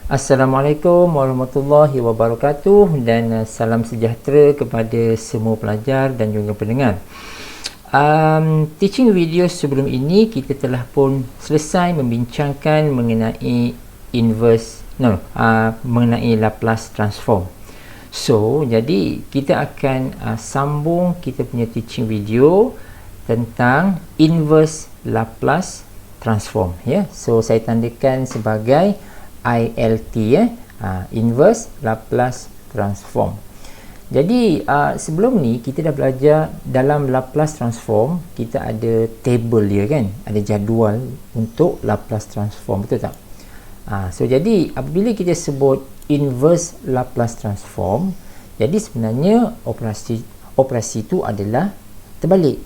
Assalamualaikum warahmatullahi wabarakatuh dan salam sejahtera kepada semua pelajar dan juga pendengar. Teaching video sebelum ini kita telah pun selesai membincangkan mengenai mengenai Laplace transform. So, jadi kita akan sambung kita punya teaching video tentang inverse Laplace transform, ya. So saya tandakan sebagai ILT, inverse Laplace transform. Jadi sebelum ni kita dah belajar dalam Laplace transform, kita ada table dia kan, ada jadual untuk Laplace transform, betul tak? So jadi apabila kita sebut inverse Laplace transform, jadi sebenarnya operasi itu adalah terbalik.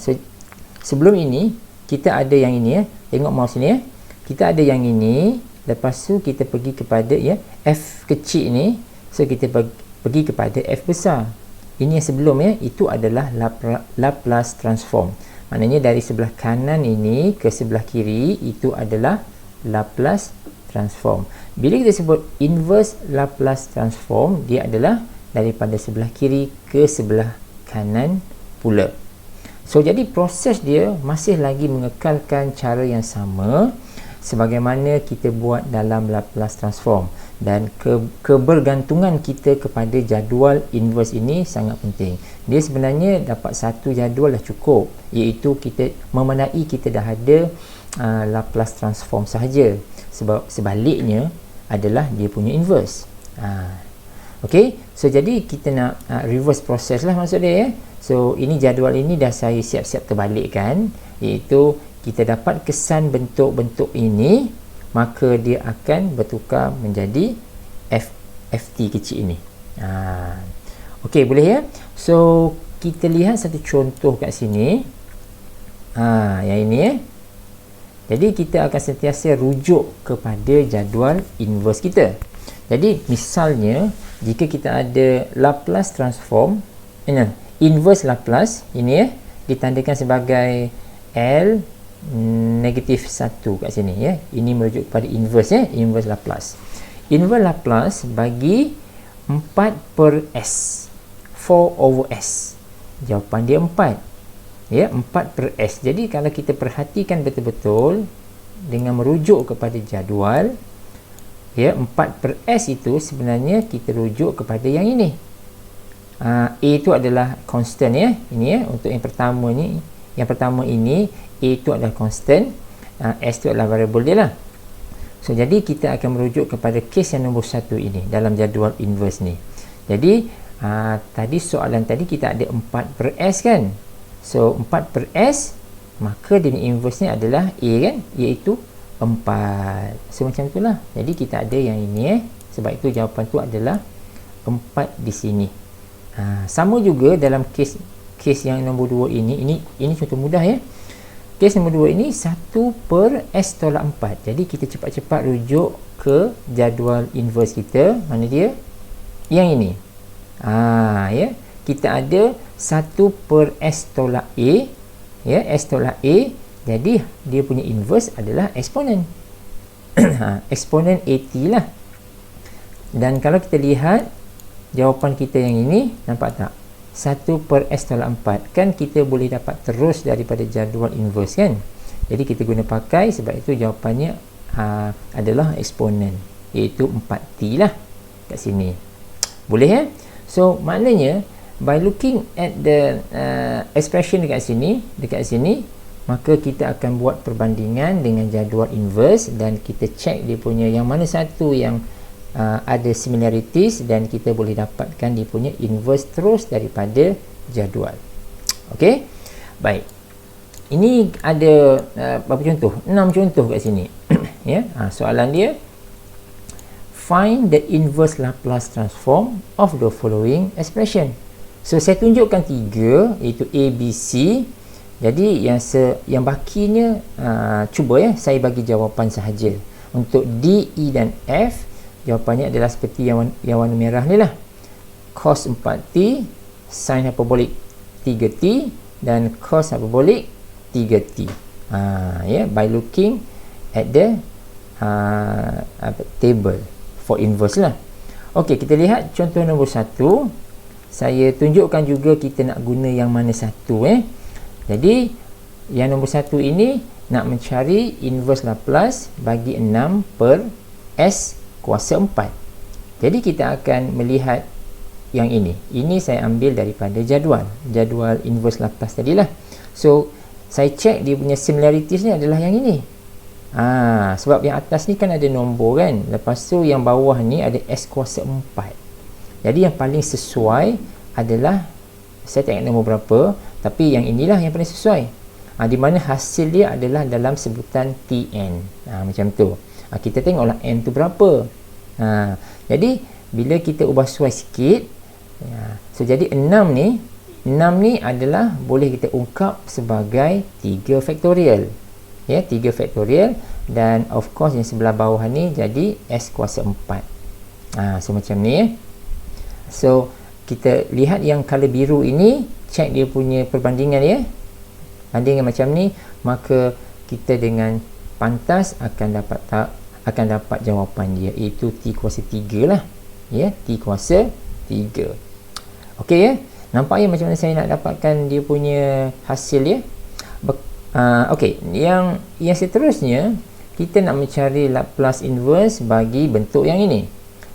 So sebelum ini kita ada yang ini, ya. Tengok mouse ni, ya. Kita ada yang ini, lepas tu kita pergi kepada, ya, F kecil ni, so kita pergi kepada F besar. Ini yang sebelum, ya, itu adalah Laplace transform. Maknanya dari sebelah kanan ini ke sebelah kiri itu adalah Laplace transform. Bila kita sebut inverse Laplace transform, dia adalah daripada sebelah kiri ke sebelah kanan pula. So jadi proses dia masih lagi mengekalkan cara yang sama sebagaimana kita buat dalam Laplace transform, dan kebergantungan kita kepada jadual inverse ini sangat penting. Dia sebenarnya dapat satu jadual dah cukup, iaitu kita memenai kita dah ada Laplace transform sahaja. Sebab sebaliknya adalah dia punya inverse. Okey, so jadi kita nak reverse proses lah maksud dia, ya. So ini jadual ini dah saya siap-siap terbalikkan, iaitu kita dapat kesan bentuk-bentuk ini, maka dia akan bertukar menjadi FT kecil ini. Okey, boleh, ya. So kita lihat satu contoh kat sini. Yang ini, ya. Jadi kita akan sentiasa rujuk kepada jadual inverse kita. Jadi misalnya jika kita ada Laplace transform, inverse Laplace ini, ya, ditandakan sebagai L negatif 1 kat sini, ya. Ini merujuk kepada inverse, ya, inverse Laplace. Inverse Laplace bagi 4/S, 4/S. Jawapan dia 4. Ya, 4/S. Jadi kalau kita perhatikan betul-betul dengan merujuk kepada jadual, ya, 4/S itu sebenarnya kita rujuk kepada yang ini. A itu adalah constant, ya. Ini, ya, untuk yang pertama ni. Yang pertama ini A itu adalah constant, S itu adalah variable dia lah. So jadi kita akan merujuk kepada kes yang nombor 1 ini dalam jadual inverse ni. Jadi tadi soalan tadi kita ada 4/S kan. So 4/S, maka dia inverse ni adalah A kan, iaitu 4. So macam itulah. Jadi kita ada yang ini, sebab itu jawapan tu adalah 4 di sini. Sama juga dalam kes yang nombor 2 ini contoh mudah, ya. Kes nombor 2 ini 1/S tolak 4. Jadi kita cepat-cepat rujuk ke jadual inverse kita. Mana dia? Yang ini. Ya. Kita ada 1/S tolak A, ya, S tolak A. Jadi dia punya inverse adalah eksponen. Eksponen AT lah. Dan kalau kita lihat jawapan kita yang ini, nampak tak? 1/S tolak 4 kan kita boleh dapat terus daripada jadual inverse kan. Jadi kita guna pakai, sebab itu jawapannya adalah eksponen, iaitu 4T lah kat sini. Boleh, ya? So maknanya by looking at the expression dekat sini, maka kita akan buat perbandingan dengan jadual inverse dan kita check dia punya yang mana satu yang ada similarities, dan kita boleh dapatkan dia punya inverse terus daripada jadual. Okey, baik. Ini ada berapa contoh? 6 contoh kat sini. Ya, soalan dia, find the inverse Laplace transform of the following expression. So saya tunjukkan 3, iaitu A, B, C. Jadi yang bakinya cuba, ya, saya bagi jawapan sahaja. Untuk D, E dan F, jawapannya adalah seperti yang warna merah ni lah. Cos 4T, sin hiperbolik 3T, dan cos hiperbolik 3T. Ya, by looking at the table for inverse lah. Okey, kita lihat contoh nombor 1. Saya tunjukkan juga kita nak guna yang mana satu. Jadi yang nombor 1 ini nak mencari inverse Laplace bagi 6 per S kuasa 4. Jadi kita akan melihat yang ini. Ini saya ambil daripada jadual inverse Laplace tadilah. So saya cek dia punya similarities ni adalah yang ini. Sebab yang atas ni kan ada nombor kan, lepas tu yang bawah ni ada S kuasa 4. Jadi yang paling sesuai adalah, saya tak ingat nombor berapa, tapi yang inilah yang paling sesuai. Di mana hasil dia adalah dalam sebutan Tn. Macam tu. Kita tengoklah n tu berapa. Jadi bila kita ubah suai sikit, so jadi 6 ni adalah boleh kita ungkap sebagai 3 faktorial. 3 faktorial, dan of course yang sebelah bawah ni jadi S kuasa 4. So macam ni. So kita lihat yang color biru ini, check dia punya perbandingan ya. Bandingkan macam ni, maka kita dengan pantas akan dapat jawapan dia, iaitu T kuasa 3 lah. T kuasa 3. Okey ya. Nampak ya macam mana saya nak dapatkan dia punya hasil ya. Okey, yang seterusnya kita nak mencari Laplace inverse bagi bentuk yang ini.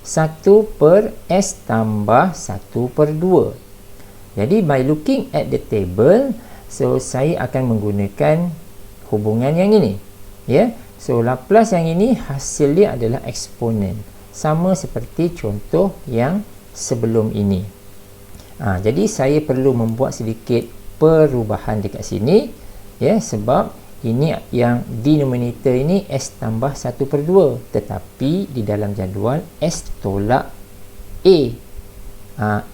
1 per S tambah 1 per 2. Jadi by looking at the table, so saya akan menggunakan hubungan yang ini. So Laplace yang ini hasil dia adalah eksponen. Sama seperti contoh yang sebelum ini. Jadi saya perlu membuat sedikit perubahan dekat sini. Sebab ini yang denominator ini S tambah 1 per 2, tetapi di dalam jadual S tolak A.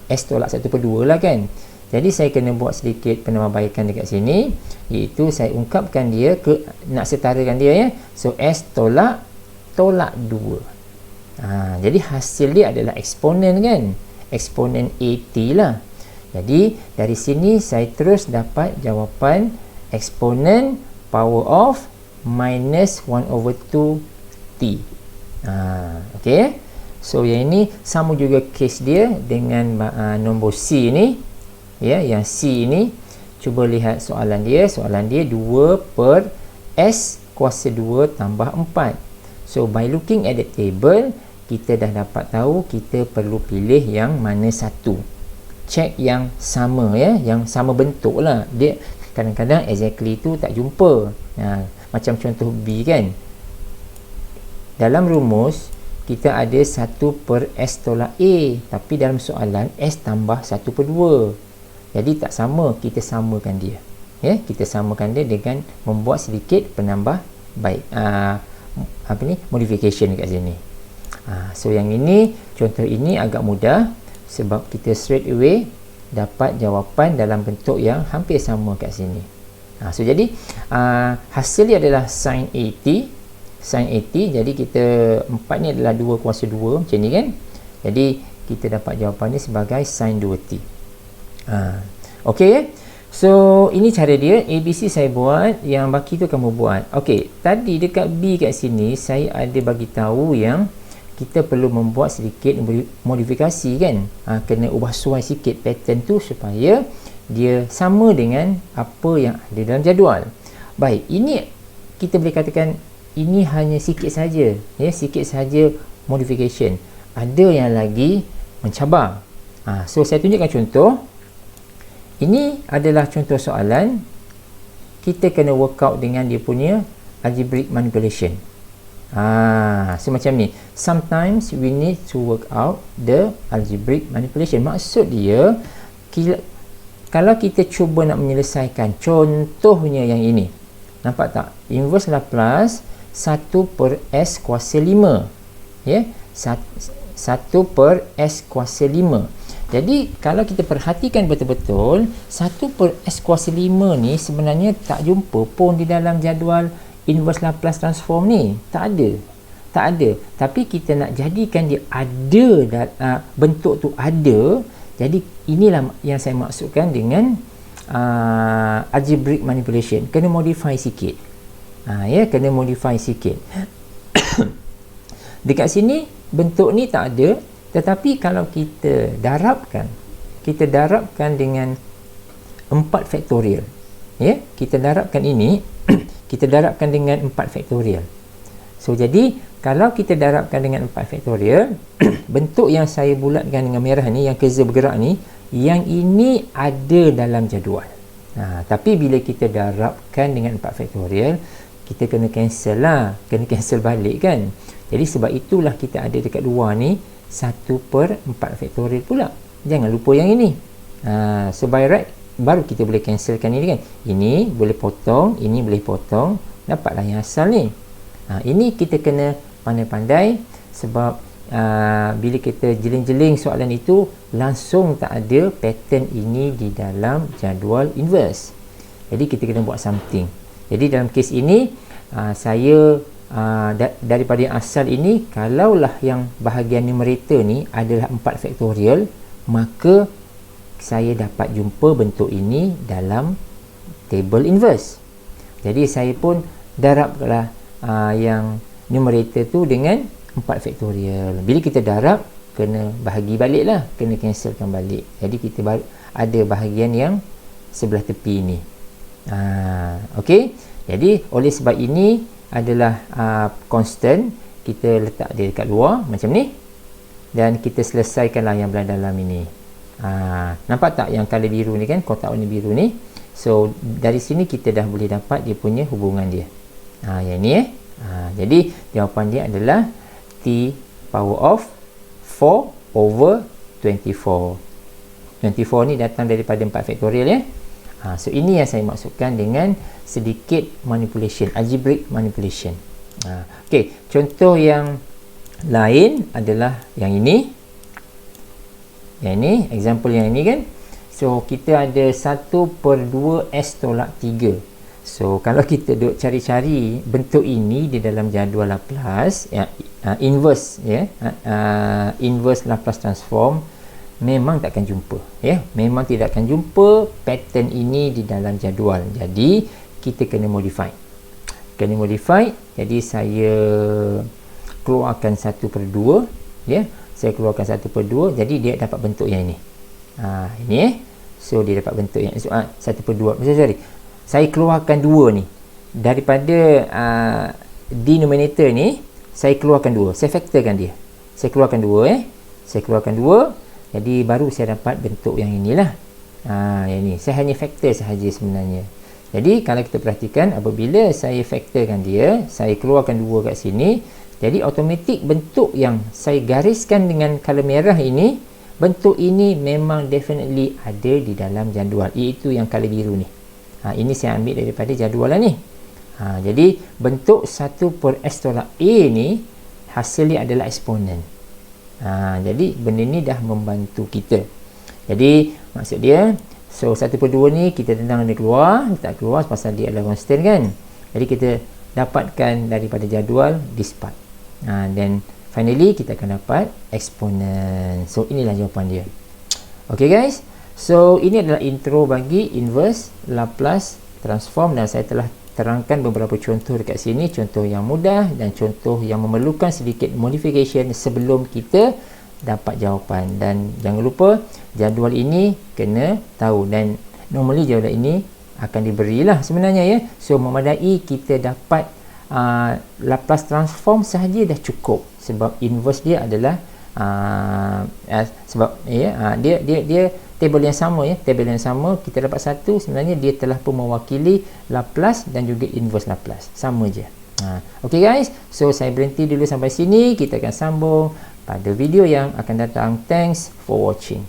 S tolak 1 per 2 lah kan. Jadi saya kena buat sedikit penambahbaikan dekat sini, iaitu saya ungkapkan dia nak setarakan dia ya. So S tolak 2. Jadi hasil dia adalah eksponen kan, eksponen AT lah. Jadi dari sini saya terus dapat jawapan eksponen power of minus 1/2 T. Okay. So yang ini sama juga case dia dengan nombor C ni. Yang C ini, cuba lihat soalan dia. Soalan dia 2 per S kuasa 2 tambah 4. So by looking at the table, kita dah dapat tahu kita perlu pilih yang mana satu. Check yang sama yang sama bentuk lah. Dia kadang-kadang exactly tu tak jumpa. Macam contoh B kan. Dalam rumus kita ada 1 per S tolak A, tapi dalam soalan S tambah 1 per 2. Jadi tak sama, kita samakan dia. Kita samakan dia dengan membuat sedikit penambah baik modification dekat sini. So yang ini, contoh ini agak mudah sebab kita straight away dapat jawapan dalam bentuk yang hampir sama kat sini. So jadi hasil dia adalah sin 80. Jadi kita 4 ni adalah 2 kuasa 2 macam ni kan. Jadi kita dapat jawapan ni sebagai sin 2t. Okey. So ini cara dia. ABC saya buat, yang baki tu kamu buat. Okey, tadi dekat B kat sini saya ada bagi tahu yang kita perlu membuat sedikit modifikasi kan. Kena ubah suai sikit pattern tu supaya dia sama dengan apa yang ada dalam jadual. Baik, ini kita boleh katakan ini hanya sikit saja, sikit saja modification. Ada yang lagi mencabar. So saya tunjukkan contoh. Ini adalah contoh soalan. Kita kena work out dengan dia punya algebraic manipulation. So macam ni. Sometimes we need to work out the algebraic manipulation. Maksud dia, kalau kita cuba nak menyelesaikan contohnya yang ini, nampak tak? Inverse Laplace 1 per S kuasa 5. 1 per S kuasa 5. Jadi kalau kita perhatikan betul-betul, 1 per S kuasa 5 ni sebenarnya tak jumpa pun di dalam jadual inverse Laplace transform ni. Tak ada. Tapi kita nak jadikan dia ada, bentuk tu ada. Jadi inilah yang saya maksudkan dengan algebraic manipulation. Kena modify sikit. Kena modify sikit. Dekat sini bentuk ni tak ada, tetapi kalau kita darabkan dengan 4 faktorial, ya, kita darabkan ini kita darabkan dengan 4 faktorial. So jadi kalau kita darabkan dengan 4 faktorial, bentuk yang saya bulatkan dengan merah ni, yang cursor bergerak ni, yang ini ada dalam jadual. Tapi bila kita darabkan dengan 4 faktorial, kita kena cancel lah, kena cancel balik kan. Jadi sebab itulah kita ada dekat luar ni 1/4 faktorial pula. Jangan lupa yang ini. So by right, baru kita boleh cancelkan ini kan. Ini boleh potong, ini boleh potong, dapatlah yang asal ni. Ini kita kena pandai-pandai, sebab bila kita jeling-jeling soalan itu, langsung tak ada pattern ini di dalam jadual inverse. Jadi kita kena buat something. Jadi dalam kes ini, saya daripada yang asal ini, kalaulah yang bahagian numerator ni adalah 4 faktorial, maka saya dapat jumpa bentuk ini dalam table inverse. Jadi saya pun darablah yang numerator tu dengan 4 faktorial. Bila kita darab, kena bahagi balik lah, kena cancelkan balik. Jadi kita ada bahagian yang sebelah tepi ni. Okey. Jadi oleh sebab ini adalah constant, kita letak dia dekat luar macam ni, dan kita selesaikanlah yang belah dalam ini. Nampak tak yang color biru ni kan, kotak warna biru ni? So dari sini kita dah boleh dapat dia punya hubungan dia. Yang ni jadi jawapan dia adalah T power of 4/24. 24 ni datang daripada 4 faktorial ya. So ini yang saya maksudkan dengan sedikit manipulation, algebraic manipulation. Okey, contoh yang lain adalah yang ini. Yang ini, example yang ini kan. So kita ada 1/2 S tolak 3. So kalau kita duk cari-cari bentuk ini di dalam jadual Laplace, inverse ya, inverse Laplace transform, memang takkan jumpa ya, memang tidak akan jumpa pattern ini di dalam jadual. Jadi kita kena modify. Jadi saya keluarkan 1/2 ya. Saya keluarkan 1/2, jadi dia dapat bentuk yang ini. Ini so dia dapat bentuk yang 1/2. Sorry. Saya keluarkan 2 ni. Daripada denominator ni, saya keluarkan 2. Saya factorkan dia. Saya keluarkan 2 Saya keluarkan 2. Jadi baru saya dapat bentuk yang inilah. Yang ni. Saya hanya factor sahaja sebenarnya. Jadi kalau kita perhatikan, apabila saya factorkan dia, saya keluarkan 2 kat sini, jadi automatik bentuk yang saya gariskan dengan color merah ini, bentuk ini memang definitely ada di dalam jadual, iaitu yang color biru ni. Ini saya ambil daripada jadual lah ni. Jadi bentuk 1/S tolak A ni hasilnya adalah eksponen. Jadi benda ni dah membantu kita. Jadi maksud dia, so 1/2 ni kita tendang dia keluar, tak keluar pasal dia adalah constant kan. Jadi kita dapatkan daripada jadual this part. Dan finally kita akan dapat eksponen. So inilah jawapan dia. Okay guys, so ini adalah intro bagi inverse Laplace transform, dan saya telah terangkan beberapa contoh dekat sini, contoh yang mudah dan contoh yang memerlukan sedikit modification sebelum kita dapat jawapan. Dan jangan lupa jadual ini kena tahu, dan normally jadual ini akan diberilah sebenarnya ya. So memadai kita dapat Laplace transform sahaja dah cukup, sebab inverse dia adalah sebab ya, dia table yang sama ya, table yang sama, kita dapat satu, sebenarnya dia telah pun mewakili Laplace dan juga inverse Laplace, sama je. Okay guys, so saya berhenti dulu sampai sini, kita akan sambung pada video yang akan datang. Thanks for watching.